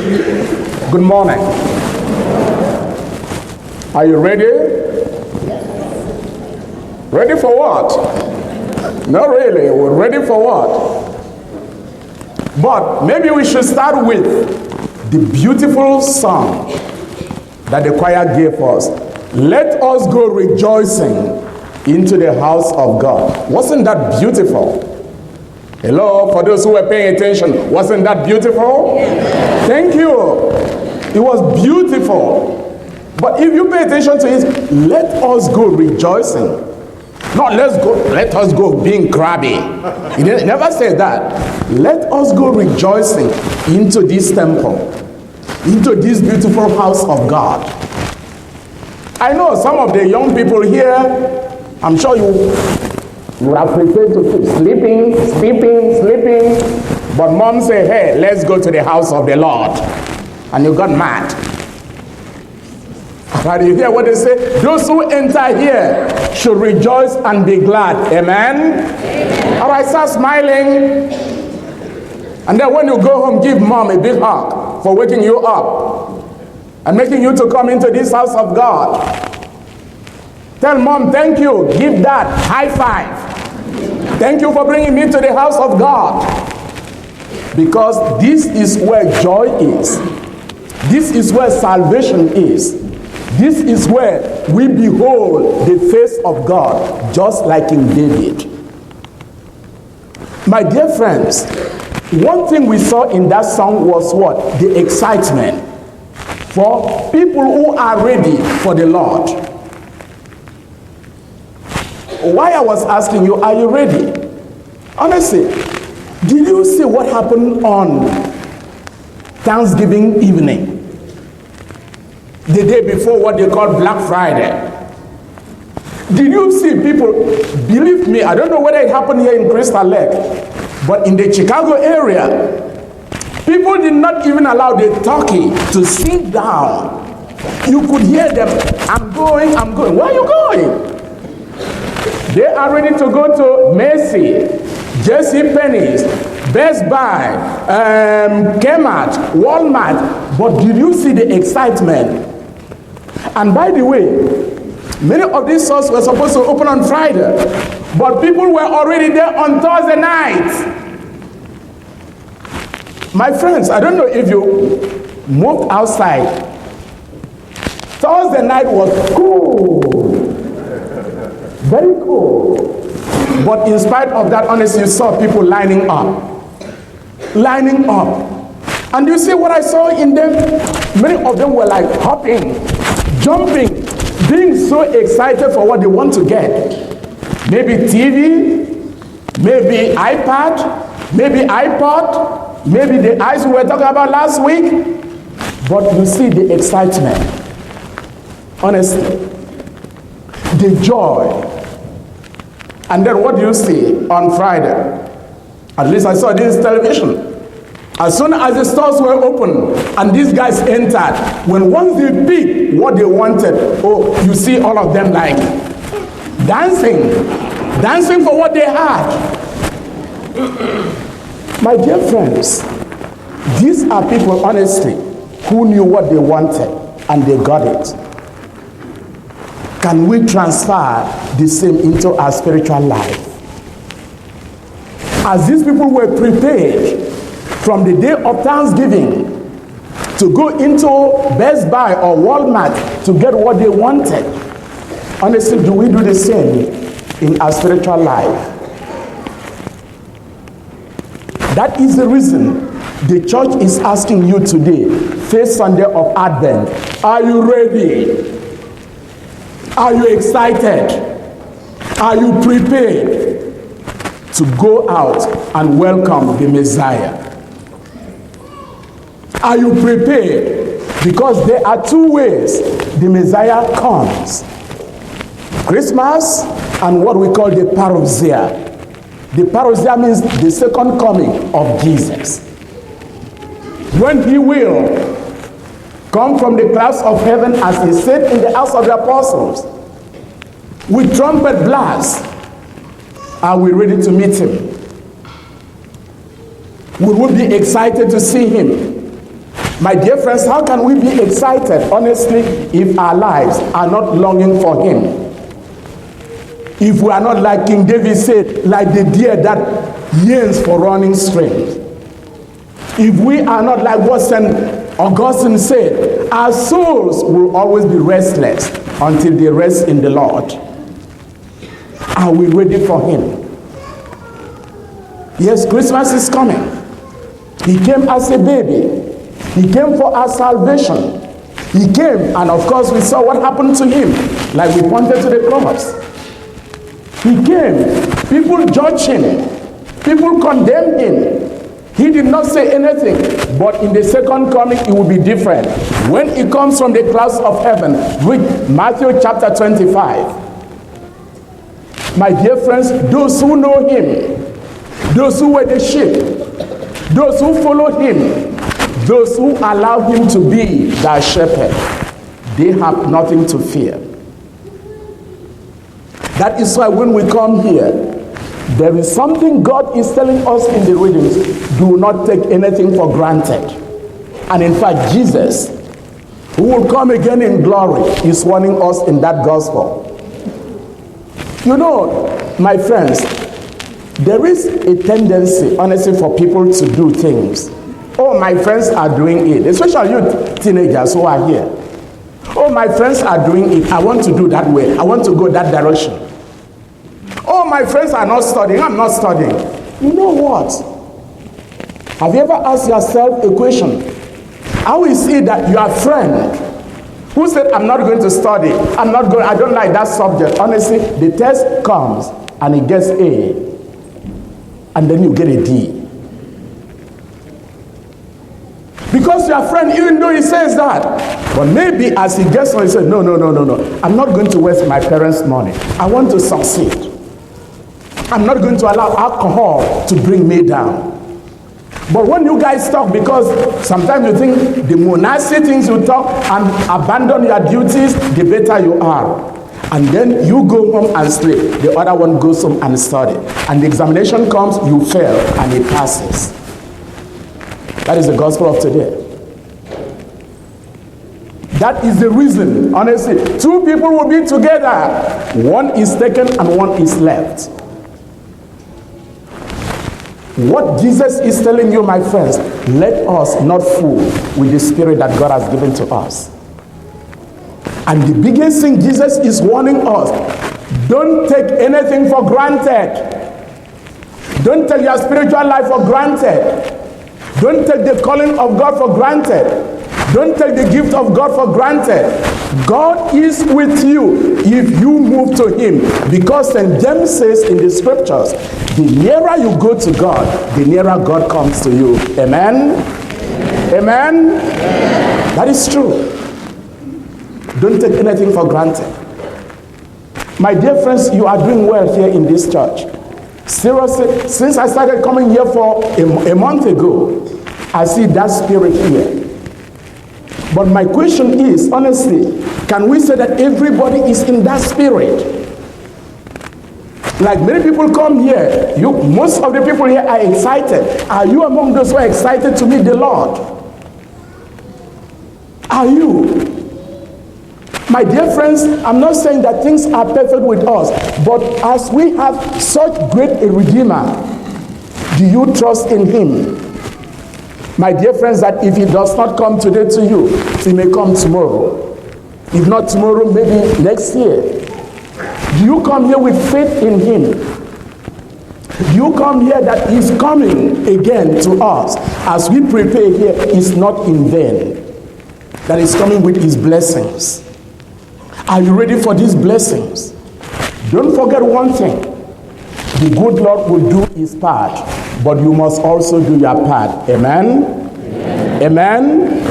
Good morning. Are you ready? Ready for what? Not really. We're ready for what? But maybe we should start with the beautiful song that the choir gave us. Let us go rejoicing into the house of God. Wasn't that beautiful? Hello, for those who were paying attention, wasn't that beautiful? Yeah. Thank you. It was beautiful. But if you pay attention to it, let us go rejoicing. Not let us go being crabby. He never said that. Let us go rejoicing into this temple, into this beautiful house of God. I know some of the young people here, I'm sure you have preferred to keep sleeping, but mom said, hey, let's go to the house of the Lord. And you got mad. But you hear what they say? Those who enter here should rejoice and be glad. Amen? Amen. All right, start smiling. And then when you go home, give mom a big hug for waking you up and making you to come into this house of God. Tell mom, thank you. Give dad high five. Thank you for bringing me to the house of God. Because this is where joy is. This is where salvation is. This is where we behold the face of God, just like in David. My dear friends, one thing we saw in that song was what? The excitement for people who are ready for the Lord. Why I was asking you, are you ready? Honestly, did you see what happened on Thanksgiving evening? The day before what they call Black Friday. Did you see people, believe me, I don't know whether it happened here in Crystal Lake, but in the Chicago area, people did not even allow the turkey to sit down. You could hear them, I'm going. Where are you going? They are ready to go to Macy, JCPenney's, Best Buy, Kmart, Walmart. But did you see the excitement? And by the way, many of these stores were supposed to open on Friday, but people were already there on Thursday night. My friends, I don't know if you moved outside. Thursday night was cool. Very cool. But in spite of that, honestly, you saw people lining up. Lining up. And you see what I saw in them? Many of them were like hopping, jumping, being so excited for what they want to get. Maybe TV, maybe iPad, maybe iPod, maybe the ice we were talking about last week. But you see the excitement. Honestly. The joy. And then what do you see on Friday? At least I saw this television. As soon as the stores were open and these guys entered, once they picked what they wanted, oh, you see all of them like dancing for what they had. My dear friends, these are people, honestly, who knew what they wanted and they got it. Can we transfer the same into our spiritual life? As these people were prepared from the day of Thanksgiving to go into Best Buy or Walmart to get what they wanted, honestly, do we do the same in our spiritual life? That is the reason the church is asking you today, first Sunday of Advent, are you ready? Are you excited? Are you prepared to go out and welcome the Messiah? Are you prepared? Because there are two ways the Messiah comes. Christmas and what we call the parousia. The parousia means the second coming of Jesus. When he will come from the clouds of heaven as he said in the house of the apostles, with trumpet blast, are we ready to meet him? We will be excited to see him. My dear friends, how can we be excited, honestly, if our lives are not longing for him? If we are not, like King David said, like the deer that yearns for running streams. If we are not like what St. Augustine said, our souls will always be restless until they rest in the Lord. Are we ready for him? Yes, Christmas is coming. He came as a baby. He came for our salvation. He came, and of course we saw what happened to him, like we pointed to the cross. He came. People judged him. People condemned him. He did not say anything, but in the second coming it will be different. When he comes from the clouds of heaven, read Matthew chapter 25. My dear friends, those who know him, those who were the sheep, those who followed him, those who allow him to be their shepherd, they have nothing to fear. That is why when we come here, there is something God is telling us in the readings. Do not take anything for granted. And in fact, Jesus, who will come again in glory, is warning us in that gospel. You know, my friends, there is a tendency, honestly, for people to do things. Oh, my friends are doing it, especially you teenagers who are here. Oh, my friends are doing it. I want to do that way. I want to go that direction. Oh, my friends are not studying. I'm not studying. You know what? Have you ever asked yourself a question? How is it that your friend who said, I'm not going to study, I don't like that subject. Honestly, the test comes and he gets A, and then you get a D. Because your friend, even though he says that, but maybe as he gets on, he says, no, I'm not going to waste my parents' money. I want to succeed. I'm not going to allow alcohol to bring me down. But when you guys talk, because sometimes you think the more nasty things you talk and abandon your duties, the better you are. And then you go home and sleep. The other one goes home and study. And the examination comes, you fail, and it passes. That is the gospel of today. That is the reason, honestly. Two people will be together. One is taken and one is left. What Jesus is telling you, my friends, let us not fool with the spirit that God has given to us. And the biggest thing Jesus is warning us, don't take anything for granted. Don't take your spiritual life for granted. Don't take the calling of God for granted. Don't take the gift of God for granted. God is with you if you move to him. Because St. James says in the scriptures, the nearer you go to God, the nearer God comes to you. Amen? Amen? That is true. Don't take anything for granted. My dear friends, you are doing well here in this church. Seriously, since I started coming here for a month ago, I see that spirit here. But my question is, honestly, can we say that everybody is in that spirit? Like many people come here, most of the people here are excited. Are you among those who are excited to meet the Lord? Are you? My dear friends, I'm not saying that things are perfect with us, but as we have such great a Redeemer, do you trust in him? My dear friends, that if he does not come today to you, he may come tomorrow. If not tomorrow, maybe next year. Do you come here with faith in him? Do you come here that he's coming again to us? As we prepare here, it's not in vain. That is coming with his blessings. Are you ready for these blessings? Don't forget one thing. The good Lord will do his part, but you must also do your part. Amen? Amen? Amen?